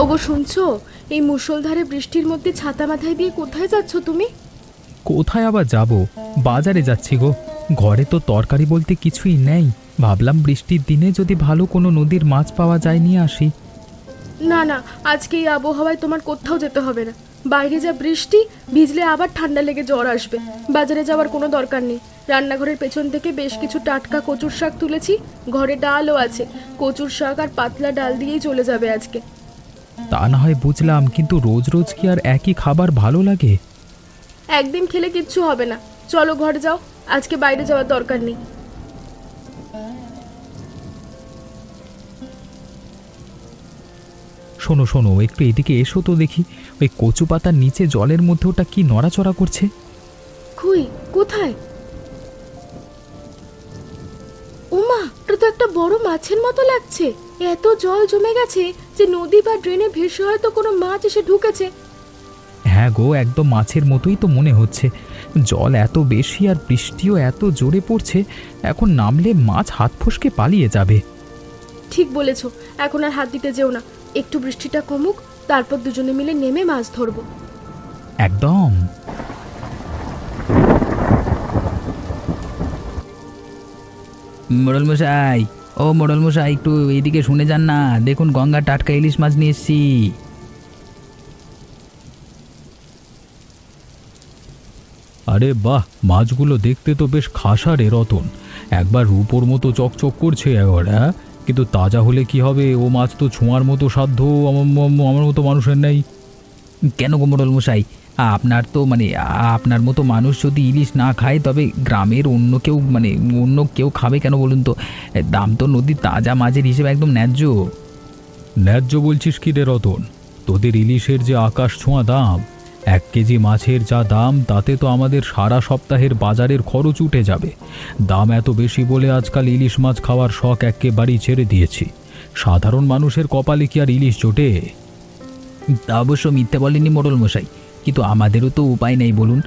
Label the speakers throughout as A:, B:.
A: ওগো শুনছো? এই মুষলধারে বৃষ্টির মধ্যে ছাতা মাথায় দিয়ে কোথায় যাচ্ছ তুমি?
B: কোথায় আবার যাব? বাজারে যাচ্ছি গো। ঘরে তো তরকারি বলতে কিছুই নেই। ভাবলাম বৃষ্টির দিনে যদি ভালো কোনো নদীর মাছ পাওয়া যায় নিয়ে আসি।
A: না না, আজকে এই আবহাওয়ায় তোমার কোথাও যেতে হবে না। বাইরে যা বৃষ্টি, ভিজলে আবার ঠান্ডা লেগে জ্বর আসবে। বাজারে যাওয়ার কোনো দরকার নেই। রান্নাঘরের পেছন থেকে বেশ কিছু টাটকা কচুর শাক তুলেছি, ঘরে ডালও আছে। কচুর শাক আর পাতলা ডাল দিয়েই চলে যাবে আজকে।
B: তা না হয় বুঝলাম, কিন্তু রোজ রোজ কি আর একই খাবার ভালো লাগে?
A: একদিন খেলে কিচ্ছু হবে না। চলো ঘরে যাও, আজকে বাইরে যাওয়ার দরকার নেই।
B: শোনো শোনো, একটু এদিকে এসো তো দেখি। ওই কচু পাতার নিচে জলের মধ্যে ওটা কি নড়াচড়া করছে?
A: খুই কোথায়? ওমা, ওটা তো একটা বড় মাছের মতো লাগছে। এত জল জমে গেছে যে নদী বা ড্রেনে ভেসে হয়তো কোনো মাছ এসে ঢুকেছে।
B: হ্যাঁ গো, একদম মাছের মতোই তো মনে হচ্ছে। জল এত বেশি আর বৃষ্টিও এত জোরে পড়ছে, এখন নামলে মাছ হাত ফসকে পালিয়ে যাবে।
A: ঠিক বলেছ, এখন আর হাত দিতে যেও না। একটু বৃষ্টিটা কমুক, তারপর দুজনে মিলে নেমে মাছ ধরবো।
B: একদম।
C: মোড়ল মশাই, ও মোড়ল মশাই, একটু এইদিকে শুনে যান না। দেখুন গঙ্গা টাটকা ইলিশ মাছ নিয়ে এসছি।
B: আরে বাহ, মাছগুলো দেখতে তো বেশ খাসা রে রতন। একবার রূপোর মতো চকচক করছে একবার। হ্যাঁ, কিন্তু তাজা হলে কি হবে? ও মাছ তো ছোঁয়ার মতো সাধ্য আমার মতো মানুষের নেই।
C: কেন গো মোড়ল মশাই, আপনার তো আপনার মতো মানুষ যদি ইলিশ না খায় তবে গ্রামের অন্য কেউ খাবে কেন বলুন তো? দাম তো নদীর তাজা মাছের হিসেবে একদম ন্যায্য।
B: ন্যায্য বলছিস কি রে রতন? তোদের ইলিশের যে আকাশ ছোঁয়া দাম, 1 কেজি মাছের যা দাম, তাতে তো আমাদের সারা সপ্তাহের বাজারের খরচ উঠে যাবে। দাম এত বেশি বলে আজকাল ইলিশ মাছ খাওয়ার শখ একেবারেই ছেড়ে দিয়েছি। সাধারণ মানুষের কপালে কি আর ইলিশ জোটে?
C: তা অবশ্য মিথ্যে বলেনি মোড়ল মশাই, কিন্তু আমাদেরও তো উপায় নেই বলুন।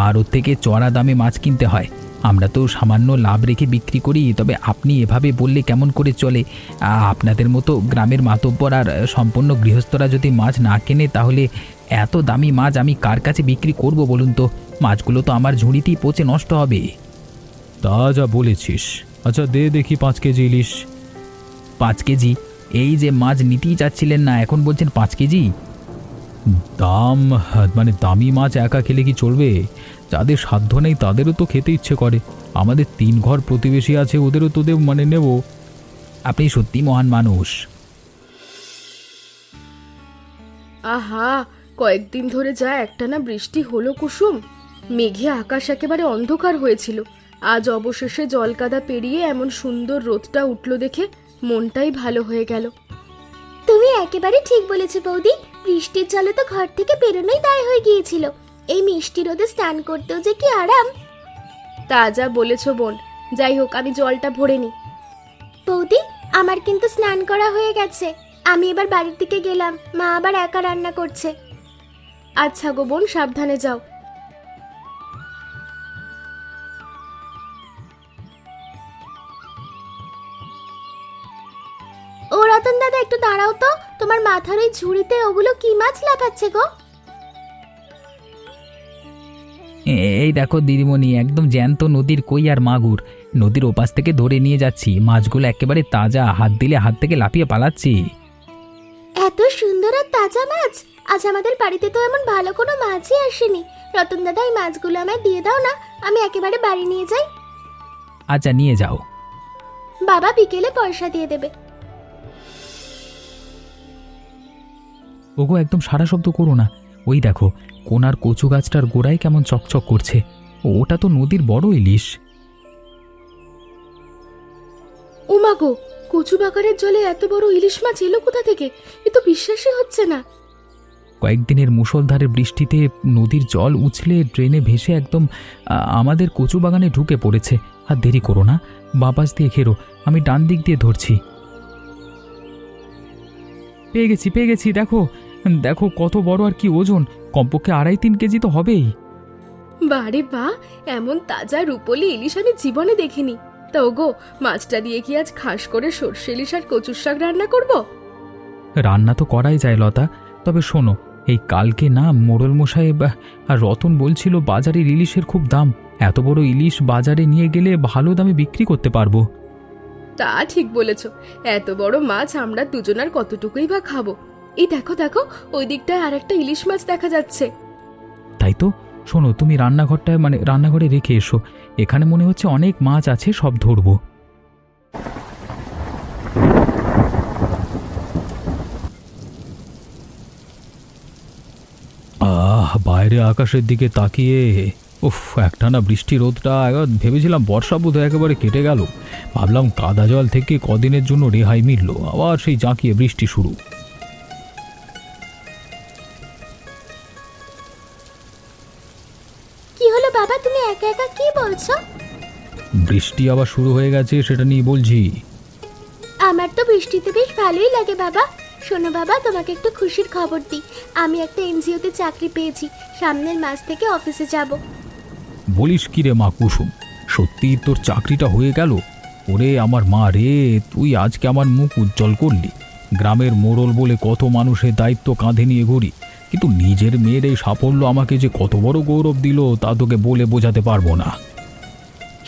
C: আর ওর থেকে চড়া দামে মাছ কিনতে হয়। আমরা তো সামান্য লাভ রেখে বিক্রি করি, তবে আপনি এভাবে বললে কেমন করে চলে? আপনাদের মতো গ্রামের মাতব্বর আর সম্পন্ন গৃহস্থরা যদি মাছ না কেনে, তাহলে এত দামি মাছ আমি কার কাছে বিক্রি করব বলুন তো? মাছগুলো তো আমার ঝুড়িতেই পচে নষ্ট হবে।
B: তা যা বলেছিস। আচ্ছা দে দেখি 5 কেজি ইলিশ।
C: 5 কেজি? এই যে মাছ নিতেই চাচ্ছিলেন না, এখন বলছেন 5 কেজি?
B: দাম, দামি মাছ একা খেলে কি চলবে? যাদের সাধ্য নেই তাদেরও তো খেতে ইচ্ছে করে। আমাদের 3 ঘর প্রতিবেশী আছে, ওদেরও তো নেব।
C: আপনি সত্যি মহান মানুষ।
A: আহা, কয়েকদিন ধরে যা একটানা বৃষ্টি হলো কুসুম। মেঘে আকাশ একেবারে অন্ধকার হয়েছিল। আজ অবশেষে জলকাদা পেরিয়ে এমন সুন্দর রোদটা উঠল দেখে মনটাই ভালো হয়ে গেল।
D: তুমি একেবারে ঠিক বলেছো বৌদি। বৃষ্টির জলে তো ঘর থেকে বেরোনোই দায় হয়ে গিয়েছিল। এই মিষ্টি রোদে স্নান করতেও যে কি আরাম।
A: তা যা বলেছো বোন। যাই হোক, আমি জলটা ভরে নি।
D: বৌদি, আমার কিন্তু স্নান করা হয়ে গেছে। আমি এবার বাড়ির দিকে গেলাম, মা আবার একা রান্না করছে।
A: আচ্ছা গো বোন, সাবধানে যাও।
D: ও রতন দাদা, একটু দাঁড়াও তো। তোমার মাথার ওই ঝুড়িতে ওগুলো কি মাছ লাফাচ্ছে গো?
C: এই দেখো দিদিমণি, একদম জ্যান্ত নদীর কই আর মাগুর। নদীর ওপাশ থেকে ধরে নিয়ে যাচ্ছি। মাছগুলো একেবারে তাজা, হাত দিলে হাত থেকে লাফিয়ে পালাচ্ছি।
D: এত সুন্দর আর তাজা মাছ! আজ আমাদের বাড়িতে তো এমন ভালো কোনো মাছই আসেনি। রতন দাদা, এই মাছগুলো আমায় দিয়ে দাও না, আমি একেবারে বাড়ি নিয়ে যাই।
C: আচ্ছা, নিয়ে যাও।
D: বাবা বিকেলে পয়সা দিয়ে দেবে।
B: ওগো, একদম সারা শব্দ করো না। ওই দেখো, কোনার কচু গাছটার গোড়ায় কেমন চকচক করছে। ওটা তো নদীর বড় ইলিশ।
A: ওমা গো, কচু বাগানের জলে এত বড় ইলিশ মাছ এলো কোথা থেকে? এ তো বিশ্বাসই হচ্ছে না।
B: কয়েকদিনের মুষলধারে বৃষ্টিতে নদীর জল উছলে ড্রেনে ভেসে একদম আমাদের কচু বাগানে ঢুকে পড়েছে। আর দেরি করো না, বাপাস দিয়ে ঘেরো, আমি ডান দিক দিয়ে ধরছি। পেয়ে গেছি, দেখো দেখো কত বড় আর কি ওজন। কমপক্ষে 2.5-3 কেজি তো হবেই।
A: বারে বা, এমন তাজা রূপলি ইলিশ আমি জীবনে দেখিনি। তা ওগো, মাছটা দিয়ে কি আজ খাস করে সর্ষে ইলিশ আর কচুর শাক রান্না করব?
B: রান্না তো করাই যায় লতা, তবে শোনো, এই কালকে না মোড়ল মশাই আর রতন বলছিল বাজারে ইলিশের খুব দাম। এত বড় ইলিশ বাজারে নিয়ে গেলে ভালো দামে বিক্রি করতে পারবো।
A: তা ঠিক বলেছ, এত বড় মাছ আমরা দুজনার কতটুকুই বা খাবো। এই দেখো দেখো, ওই দিকটায় আর একটা ইলিশ মাছ দেখা যাচ্ছে।
B: তাই তো, শোনো, তুমি রান্নাঘরটায় রান্নাঘরে রেখে এসো। এখানে মনে হচ্ছে অনেক মাছ আছে, সব ধরবো। বাইরে আকাশের দিকে তাকিয়ে উফ, একটানা বৃষ্টি রোদটা একবার ভেবেছিলাম বর্ষা বোধহয় একেবারে কেটে গেল। ভাবলাম কাদা জল থেকে কদিনের জন্য রেহাই মিলল, আবার সেই জাঁকিয়ে বৃষ্টি শুরু।
D: কি হলো বাবা, তুমি একা একা কি বলছো?
B: বৃষ্টি আবার শুরু হয়ে গেছে, সেটা নিয়ে বলছি।
D: আমার তো বৃষ্টিতে বেশ ভালোই লাগে বাবা। শোনো বাবা, তোমাকে একটু খুশির খবর দিই। আমি একটা এনজিওতে চাকরি পেয়েছি, সামনের মাস থেকে অফিসে যাব।
B: বলিস কি রে মা কুসুম, সত্যি তোর চাকরিটা হয়ে গেল? ওরে আমার মা রে, তুই আজকে আমার মুখ উজ্জ্বল করলি। গ্রামের মোড়ল বলে কত মানুষের দায়িত্ব কাঁধে নিয়ে ঘুরি, কিন্তু নিজের মেয়ের এই সাফল্য আমাকে যে কত বড় গৌরব দিল তা তোকে বলে বোঝাতে পারবো না।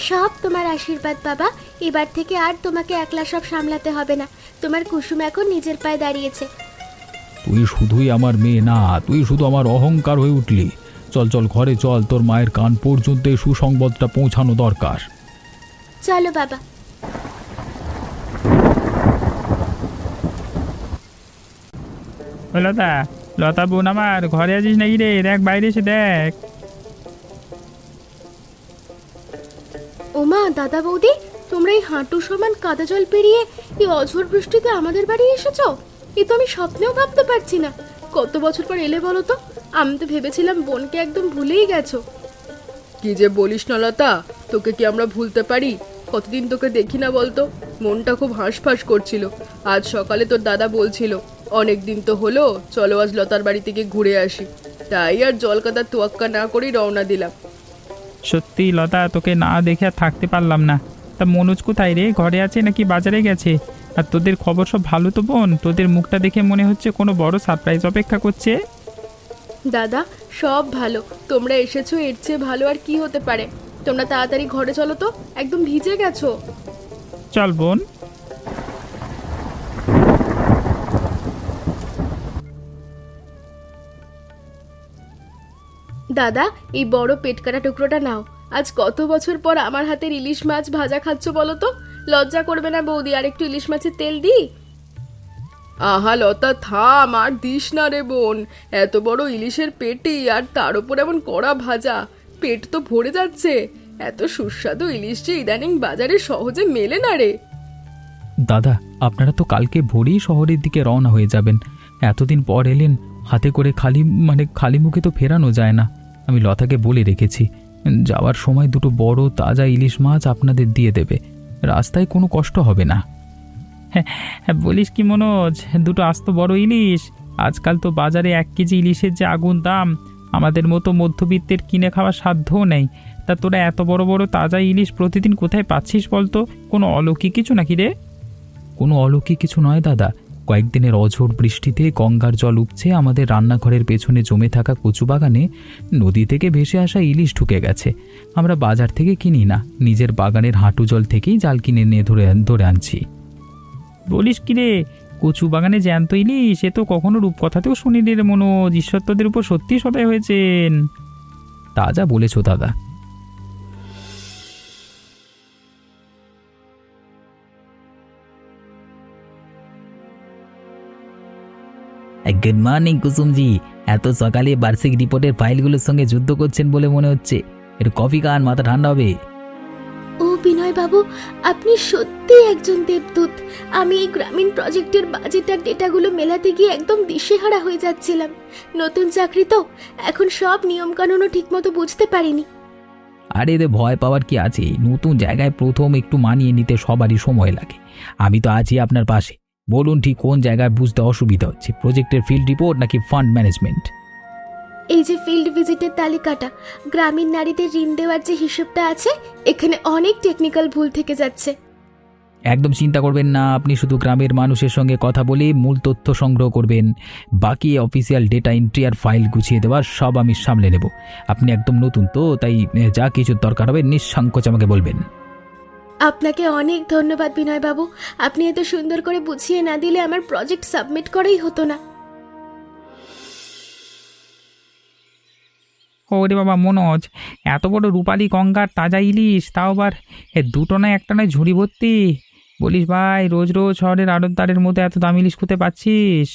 D: সব তোমার আশীর্বাদ বাবা। এবার থেকে আর তোমাকে একলা সব সামলাতে হবে না। তোমার কুসুম এখন নিজের পায়ে দাঁড়িয়েছে।
B: তুই শুধুই আমার মেয়ে না, তুই শুধু আমার অহংকার হয়ে উঠলি। চল চল ঘরে চল, তোর মায়ের কান পর্যন্ত এই সুসংবাদটা পৌঁছানো দরকার।
D: চলো বাবা।
C: লতা, লতা বোন আমার, ঘরে আছিস নাকি রে? দেখ বাইরে এসে দেখ।
A: ওমা, দাদা বৌদি, তোমরা এই হাঁটু সমান কাদা জল পেরিয়ে এই অঝোর বৃষ্টিতে আমাদের বাড়ি এসেছো? এ তো আমি স্বপ্নেও ভাবতে পারছি না। কত বছর পর এলে বলো তো? আমি তো ভেবেছিলাম বোনকে একদম ভুলেই গেছো। কি যে বলিস না লতা, তোকে কি আমরা ভুলতে পারি? কতদিন তোকে দেখি না বলতো, মনটা খুব হাঁসফাঁস করছিল। আজ সকালে তোর দাদা বলছিল অনেক দিন তো হলো, চলো আজ লতার বাড়ি থেকে ঘুরে আসি। তাই আর জলকাদার তোয়াক্কা না করেই রওনা দিলাম।
C: সত্যি লতা, তোকে না দেখে আর থাকতে পারলাম না। তা মনোজ কোথায় রে? ঘরে আছে নাকি বাজারে গেছে? আর তোদের খবর সব ভালো তো বোন? তোদের মুখটা দেখে মনে হচ্ছে কোনো বড় সারপ্রাইজ অপেক্ষা করছে।
A: দাদা, সব ভালো। তোমরা এসেছো, এর চেয়ে ভালো আর কি হতে পারে? তোমরা তাড়াতাড়ি ঘরে চলো তো, একদম ভিজে গেছো।
C: চল বোন।
A: দাদা, এই বড় পেটকাটা টুকরোটা নাও। আজ কত বছর পর আমার হাতের ইলিশ মাছ ভাজা খাচ্ছ বলো তো? লজ্জা করবে না বৌদি? আর একটু ইলিশ মাছের তেল দিই? আহা লতা, থাম, আর দিস না রে বোন। এত বড় ইলিশের পেটি, আর তার উপর এমন কড়া ভাজা। পেট তো ভরে যাচ্ছে। এত সুস্বাদু ইলিশ যে ইদানিং বাজারে সহজে মেলে না রে।
B: দাদা, আপনারা তো কালকে ভোরেই শহরের দিকে রওনা হয়ে যাবেন। এতদিন পর এলেন, হাতে করে খালি মুখে তো ফেরানো যায় না। আমি লতাকে বলে রেখেছি, যাওয়ার সময় দুটো বড় তাজা ইলিশ মাছ আপনাদের দিয়ে দেবে। রাস্তায় কোনো কষ্ট হবে না।
C: হ্যাঁ, বলিস কি মনোজ, দুটো আস্ত বড় ইলিশ? আজকাল তো বাজারে 1 কেজি ইলিশের যে আগুন দাম, আমাদের মতো মধ্যবিত্তের কিনে খাওয়ার সাধ্যও নেই। তা তোরা এত বড় বড় তাজা ইলিশ প্রতিদিন কোথায় পাচ্ছিস বলতো? কোনো অলৌকিক কিছু নাকি রে?
B: কোনো অলৌকিক কিছু নয় দাদা, কয়েকদিনের অঝোর বৃষ্টিতে গঙ্গার জল উপচে আমাদের রান্নাঘরের পেছনে জমে থাকা কচু বাগানে নদী থেকে ভেসে আসা ইলিশ ঢুকে গেছে। আমরা বাজার থেকে কিনি না, নিজের বাগানের হাঁটু জল থেকেই জাল কিনে নিয়ে ধরে আনছি।
C: বলিস কি রে, কচু বাগানে জ্যান্ত ইলিশ? সে তো কখনো রূপকথাতেও শুনিনি রে মনোজ। ঈশ্বর তোদের উপর সত্যি সদয় হয়েছেন।
B: তা যা বলেছো দাদা।
C: Good morning Kusumji. এত সকালে বার্ষিক রিপোর্টের ফাইলগুলোর সঙ্গে যুদ্ধ করছেন বলে মনে হচ্ছে। একটু কফি খান, মাথা ঠান্ডা হবে।
D: ও বিনয় বাবু, আপনি সত্যি একজন দেবদূত। আমি এই গ্রামীণ প্রজেক্টের বাজেট আর ডেটাগুলো মেলাতে গিয়ে একদম দিশেহারা হয়ে যাচ্ছিলাম। নতুন চাকরি তো, এখন সব নিয়মকানুনও ঠিকমতো বুঝতে পারিনি।
C: আরে এতে ভয় পাওয়ার কি আছে? নতুন জায়গায় প্রথম একটু মানিয়ে নিতে সবারই সময় লাগে। আমি তো আছি আপনার পাশে। বলুন ঠিক কোন জায়গায় বুঝতে অসুবিধা হচ্ছে, প্রজেক্টের ফিল্ড রিপোর্ট নাকি ফান্ড ম্যানেজমেন্ট?
D: এই যে ফিল্ড ভিজিটের তালিকাটা, গ্রামীণ নারীদের ঋণ দেওয়ার যে হিসেবটা আছে, এখানে অনেক টেকনিক্যাল ভুল থেকে যাচ্ছে।
C: একদম চিন্তা করবেন না, আপনি শুধু গ্রামের মানুষের সঙ্গে কথা বলে মূল তথ্য সংগ্রহ করবেন। বাকি অফিসিয়াল ডেটা এন্ট্রি আর ফাইল গুছিয়ে দেওয়া সব আমি সামলে নেব। আপনি একদম নতুন তো, তাই যা কিছুর দরকার হবে নিঃসংকোচ আমাকে বলবেন।
D: আপনাকে অনেক ধন্যবাদ বিনয়বাবু। আপনি এত সুন্দর করে বুঝিয়ে না দিলে আমার প্রজেক্ট সাবমিট করাই হতো না।
E: ওরে বাবা মনোজ, এত বড় রূপালী গঙ্গার তাজা ইলিশ, তাও আবার দুটো নয় একটা নয় ঝুড়ি ভর্তি। বলিস ভাই, রোজ রোজ শহরের আড়তদারের মধ্যে এত দামি ইলিশ কোথায় পাচ্ছিস?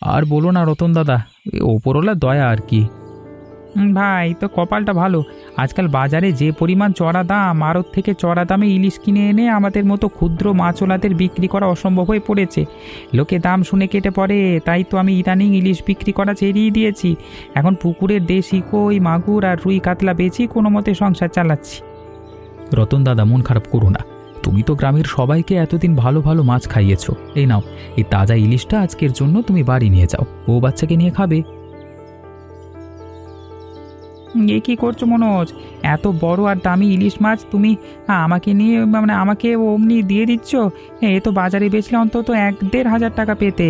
C: আর বলো না রতন দাদা, ওপরওয়ালা দয়া আর কি।
E: ভাই তো কপালটা ভালো, আজকাল বাজারে যে পরিমাণ চড়া দাম, আড়ত থেকে চড়া দামে ইলিশ কিনে এনে আমাদের মতো ক্ষুদ্র মাছওয়ালাদের বিক্রি করা অসম্ভব হয়ে পড়েছে। লোকে দাম শুনে কেটে পড়ে, তাই তো আমি ইদানিং ইলিশ বিক্রি করা ছেড়েই দিয়েছি। এখন পুকুরের দেশি কই, মাগুর আর রুই কাতলা বেচি কোনো মতে সংসার চালাচ্ছি।
C: রতন দাদা মন খারাপ করো না, তুমি তো গ্রামের সবাইকে এতদিন ভালো ভালো মাছ খাইয়েছো। এই নাও, এই তাজা ইলিশটা আজকের জন্য তুমি বাড়ি নিয়ে যাও, ও বাচ্চাকে নিয়ে খাবে।
E: এ কী করছো মনোজ? এত বড় আর দামি ইলিশ মাছ তুমি আমাকে নিয়ে মানে আমাকে অমনি দিয়ে দিচ্ছ? এ তো বাজারে বেচলে অন্তত 1-1.5 হাজার টাকা পেতে।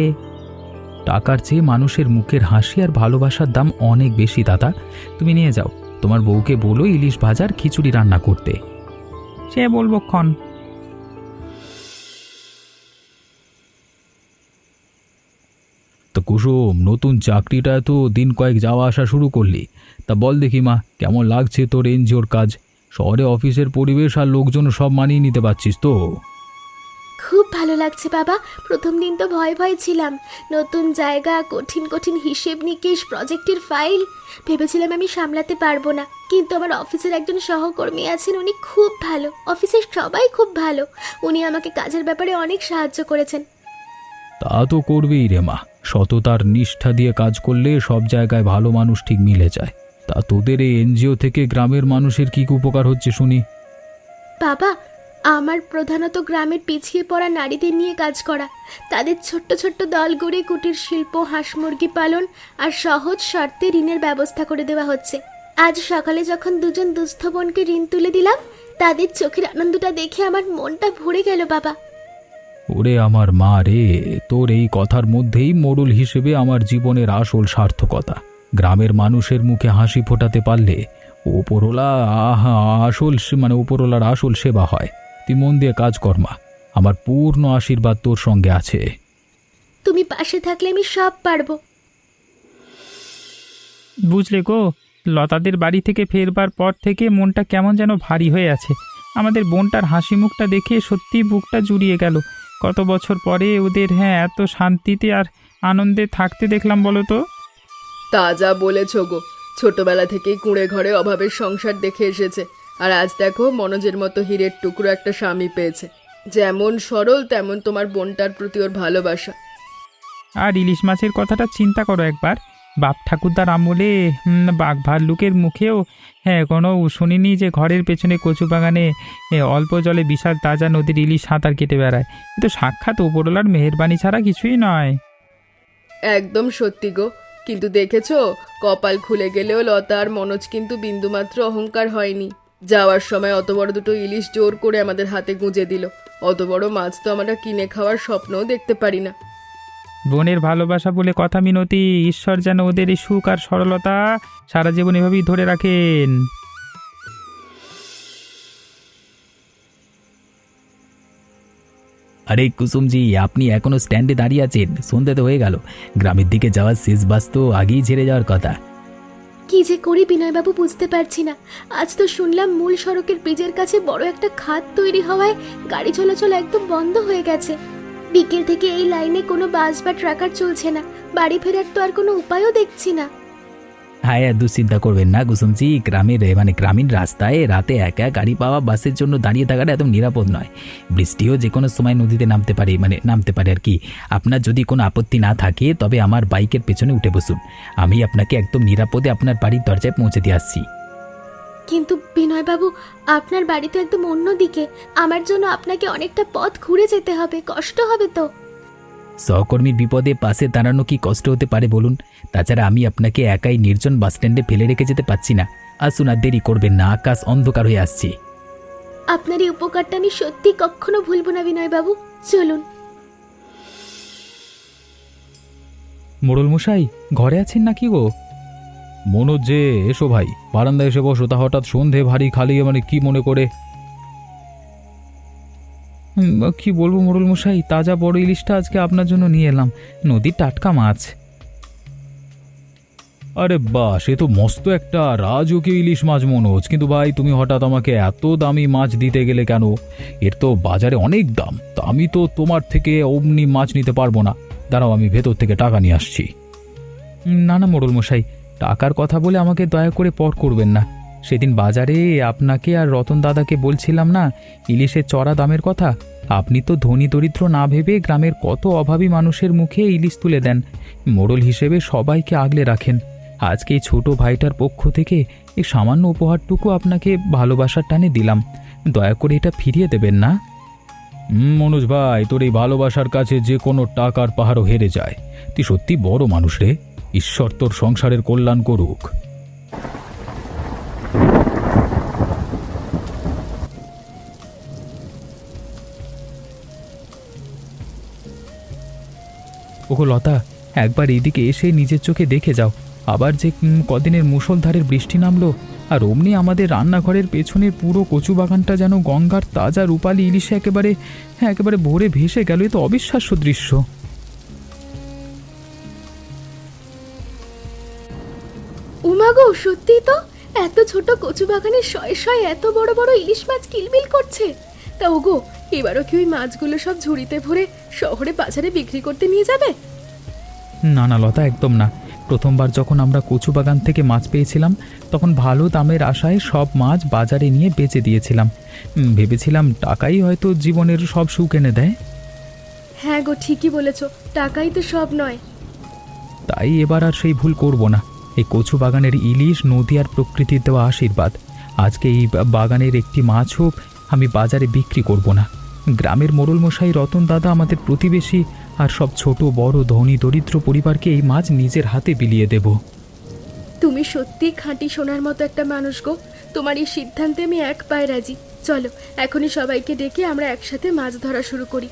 C: টাকার চেয়ে মানুষের মুখের হাসি আর ভালোবাসার দাম অনেক বেশি দাদা। তুমি নিয়ে যাও, তোমার বউকে বলো ইলিশ ভাজার খিচুড়ি রান্না করতে।
E: সে বলবো ক্ষণ।
B: তো কুসুম, নতুন চাকরিটা তো দিন কয়েক যাওয়া আসা শুরু করলি, তা বল দেখি মা, কেমন লাগছে তোর এনজিওর কাজ? শহরে অফিসের পরিবেশ আর লোকজন সব মানিয়ে নিতে পারছিস তো?
D: খুব ভালো লাগছে বাবা। প্রথম দিন তো ভয় ভয় ছিলাম, নতুন জায়গা, কঠিন কঠিন হিসেব নিকেশ, প্রজেক্টের ফাইল, ভেবেছিলাম আমি সামলাতে পারবো না। কিন্তু আমার অফিসের একজন সহকর্মী আছেন, উনি খুব ভালো, অফিসের সবাই খুব ভালো। উনি আমাকে কাজের ব্যাপারে অনেক সাহায্য করেছেন।
B: তা তো করবেই রে মা, সততার নিষ্ঠা দিয়ে কাজ করলে সব জায়গায় ভালো মানুষ ঠিক মিলে যায়। তা তোদের এই এনজিও থেকে গ্রামের মানুষের কি কি উপকার হচ্ছে শুনি?
D: বাবা, আমার প্রধানত গ্রামের পিছিয়ে পড়া নারীদের নিয়ে কাজ করা। তাদের ছোট্ট ছোট্ট দল গড়ে কুটির শিল্প, হাঁস মুরগি পালন আর সহজ শর্তে ঋণের ব্যবস্থা করে দেওয়া হচ্ছে। আজ সকালে যখন দুজন দুস্থ বোনকে ঋণ তুলে দিলাম, তাদের চোখের আনন্দটা দেখে আমার মনটা ভরে গেল বাবা।
B: ওরে আমার মা রে, তোর এই কথার মধ্যেই মোড়ল হিসেবে আমার জীবনের আসল সার্থকতা। গ্রামের মানুষের মুখে হাসি ফোটাতে পারলে ওপরওয়ালা ওপরওয়ালার আসল সেবা হয়। তুই মন দিয়ে কাজ কর মা, আমার পূর্ণ আশীর্বাদ তোর সঙ্গে আছে।
D: তুমি পাশে থাকলে আমি সব পারবো।
E: বুঝলে গো, লতাদের বাড়ি থেকে ফেরবার পর থেকে মনটা কেমন যেন ভারী হয়ে আছে। আমাদের বোনটার হাসি মুখটা দেখে সত্যি বুকটা জুড়িয়ে গেল। কত বছর পরে ওদের এত শান্তিতে আর আনন্দে থাকতে দেখলাম বলো তো।
A: তা যা বলেছ গো, ছোটবেলা থেকেই কুঁড়ে ঘরে অভাবের সংসার দেখে এসেছে, আর আজ দেখো মনোজের মতো হীরের টুকরো একটা স্বামী পেয়েছে। যেমন সরল তেমন তোমার বোনটার প্রতি ওর ভালোবাসা।
E: আর ইলিশ মাছের কথাটা চিন্তা করো একবার, বাপ ঠাকুরদার আমলে বাঘ ভাল্লুকের মুখেও কোনো শুনিনি যে ঘরের পেছনে কচু বাগানে অল্প জলে বিশাল তাজা নদীর ইলিশ সাঁতার কেটে বেড়ায়। কিন্তু সাক্ষাৎ ওপরওয়ালার মেহেরবানি ছাড়া কিছুই নয়।
A: একদম সত্যি গো, কিন্তু দেখেছো, কপাল খুলে গেলেও লতা আর মনোজ কিন্তু বিন্দুমাত্র অহংকার হয়নি। যাওয়ার সময় অত বড় দুটো ইলিশ জোর করে আমাদের হাতে গুঁজে দিল। অত বড় মাছ তো আমরা কিনে খাওয়ার স্বপ্নও দেখতে পারি না।
E: বোনের ভালোবাসা বলে কথা মিনতি, ঈশ্বর যেন ওদের এই সুখ আর সরলতা সারা জীবন এভাবেই ধরে রাখেন।
C: আরে কুসুমজি, আপনি এখনো স্ট্যান্ডে দাঁড়িয়ে আছেন? সন্ধ্যে তো হয়ে গেল, গ্রামের দিকে যাওয়ার শেষ বাস তো আগেই ছেড়ে যাওয়ার কথা।
D: কি যে করি বিনয়বাবু বুঝতে পারছি না। আজ তো শুনলাম মূল সড়কের ব্রিজের কাছে বড় একটা খাত তৈরি হওয়ায় গাড়ি চলাচল একদম বন্ধ হয়ে গেছে। বিকেল থেকে এই লাইনে কোনো বাস বা ট্রাকার চলছে না। বাড়ি ফেরার তো আর কোনো উপায়ও দেখছি না।
C: হ্যাঁ, দুশ্চিন্তা করবেন না কুসুমজি, গ্রামীণ রাস্তায় রাতে একা গাড়ি পাওয়া বাসের জন্য দাঁড়িয়ে থাকাটা একদম নিরাপদ নয়। বৃষ্টিও যে কোনো সময় নদীতে নামতে পারে আর কি। আপনার যদি কোনো আপত্তি না থাকে তবে আমার বাইকের পেছনে উঠে বসুন, আমি আপনাকে একদম নিরাপদে আপনার বাড়ির দরজায় পৌঁছে দিয়ে আসছি।
D: কিন্তু বিনয়বাবু, আপনার বাড়ি তো একদম অন্যদিকে। আমার জন্য আপনাকে অনেকটা পথ ঘুরে যেতে হবে, কষ্ট হবে তো।
C: সহকর্মীর বিপদে পাশে দাঁড়ানো কি কষ্ট হতে পারে বলুন? তাছাড়া আমি আপনাকে একাই নির্জন বাসস্ট্যান্ডে ফেলে রেখে যেতে পারছি না। আসুন, আর দেরি করবেন না, আকাশ অন্ধকার হয়ে আসছে।
D: আপনার এই উপকারটা আমি সত্যি কখনো ভুলবো না বিনয়বাবু। চলুন।
C: মোড়ল মশাই ঘরে আছেন নাকি গো?
B: মনোজ যে, এসো ভাই, বারান্দায় এসে বসো। তা হঠাৎ সন্ধে ভারী খালি, মানে কি মনে করে?
C: কি বলবো মোড়ল মশাই, তাজা বড় ইলিশটা আজকে আপনার জন্য নিয়ে এলাম, নদীর টাটকা মাছ।
B: আরে বাহ, সে তো মস্ত একটা রাজকীয় ইলিশ মাছ মনোজ। কিন্তু ভাই, তুমি হঠাৎ আমাকে এত দামি মাছ দিতে গেলে কেন? এর তো বাজারে অনেক দাম। তা আমি তো তোমার থেকে অমনি মাছ নিতে পারবো না। দাঁড়াও, আমি ভেতর থেকে টাকা নিয়ে আসছি।
C: না না মোড়ল মশাই, টাকার কথা বলে আমাকে দয়া করে পর করবেন না। সেদিন বাজারে আপনাকে আর রতন দাদাকে বলছিলাম না ইলিশের চড়া দামের কথা? আপনি তো ধনী দরিদ্র না ভেবে গ্রামের কত অভাবী মানুষের মুখে ইলিশ তুলে দেন। মোড়ল হিসেবে সবাইকে আগলে রাখেন। আজকে এই ছোট ভাইটার পক্ষ থেকে এই সামান্য উপহারটুকু আপনাকে ভালোবাসার টানে দিলাম। দয়া করে এটা ফিরিয়ে দেবেন না?
B: মনোজ ভাই, তোর এই ভালোবাসার কাছে যে কোনো টাকার পাহাড়ও হেরে যায়। তুই সত্যি বড় মানুষ রে। ঈশ্বর তোর সংসারের কল্যাণ করুক।
C: ওগো লতা, একবার এইদিকে এসে নিজের চোখে দেখে যাও। আবার যে কদিনের মুষলধারের বৃষ্টি নামলো, আর অমনি আমাদের রান্নাঘরের পেছনের পুরো কচু বাগানটা যেন গঙ্গার তাজা রূপালি ইলিশে একেবারে ভরে ভেসে গেল। এ তো অবিশ্বাস্য দৃশ্য।
A: উমাগো, সত্যি তো, এত ছোট কচু বাগানে শয়ে শয়ে এত বড় বড় ইলিশ মাছ কিলবিল করছে। তা ওগো, এবারও কি ওই মাছগুলো সব ঝুড়িতে ভরে শহরে বাজারে বিক্রি করতে নিয়ে যাবে?
C: না না লতা, একদম না। প্রথমবার যখন আমরা কচু বাগান থেকে মাছ পেয়েছিলাম, তখন ভালো দামের আশায় সব মাছ বাজারে নিয়ে বেচে দিয়েছিলাম। ভেবেছিলাম টাকাই হয়তো জীবনের সব সুখ এনে দেয়।
A: হ্যাঁ গো, ঠিকই বলেছ, টাকাই তো সব নয়।
C: তাই এবার আর সেই ভুল করব না। এই কচু বাগানের ইলিশ নদী আর প্রকৃতির দেওয়া আশীর্বাদ। আজকে এই বাগানের একটি মাছও আমি বাজারে বিক্রি করব না। গ্রামের মোড়ল মশাই, রতন দাদা, আমাদের প্রতিবেশী আর সব ছোট বড় ধনী দরিদ্র পরিবারকে এই মাছ নিজের হাতে বিলিয়ে দেব।
A: তুমি সত্যি খাঁটি সোনার মতো একটা মানুষ গো। তোমার এই সিদ্ধান্তে আমি এক পায়ে রাজি। চলো, এখনই সবাইকে ডেকে আমরা একসাথে মাছ ধরা শুরু করি।